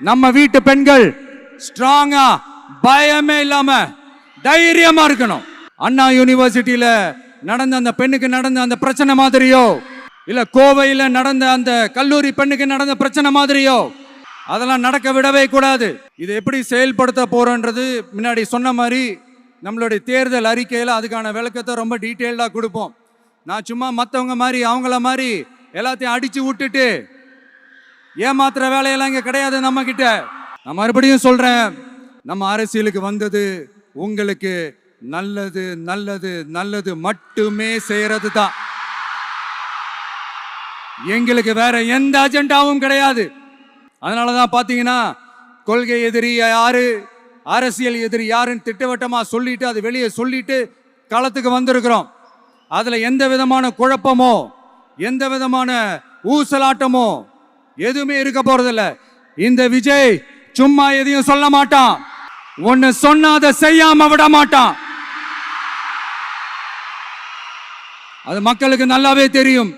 நம்ம வீட்டு பெண்கள் ஸ்ட்ராங்கா பயமே இல்லாம தைரியமா இருக்கணும். அண்ணா யூனிவர்சிட்டியில நடந்த அந்த பெண்ணுக்கு நடந்த அந்த பிரச்சனை மாதிரியோ, இல்ல கோவையில நடந்த அந்த கல்லூரி பெண்ணுக்கு நடந்த பிரச்சனை மாதிரியோ அதெல்லாம் நடக்க விடவே கூடாது. இது எப்படி செயல்படுத்த போறோன்றது முன்னாடி சொன்ன மாதிரி நம்மளுடைய தேர்தல் அறிக்கையில அதுக்கான விளக்கத்தை ரொம்ப டீட்டெயில்டா கொடுப்போம். நான் சும்மா மற்றவங்க மாதிரி அவங்கள மாதிரி எல்லாத்தையும் அடிச்சு விட்டுட்டு ஏமாத்துற வேலையெல்லாம் இங்க கிடையாது நம்ம கிட்ட. நான் மறுபடியும் சொல்றேன், நம்ம அரசியலுக்கு வந்தது உங்களுக்கு நல்லது நல்லது நல்லது மட்டுமே செய்யறது தான். எங்களுக்கு வேற எந்த அஜெண்டாவும் கிடையாது. அதனாலதான் பாத்தீங்கன்னா கொள்கை எதிரி யாரு, அரசியல் எதிரி யாருன்னு திட்டவட்டமா சொல்லிட்டு அது வெளியே சொல்லிட்டு களத்துக்கு வந்திருக்கிறோம். அதுல எந்த விதமான குழப்பமோ எந்த விதமான ஊசலாட்டமோ எதுவுமே இருக்க போறதில்ல. இந்த விஜய் சும்மா எதையும் சொல்ல மாட்டான். ஒன்னு சொன்னா அதை செய்யாம விட மாட்டான். அது மக்களுக்கு நல்லாவே தெரியும்.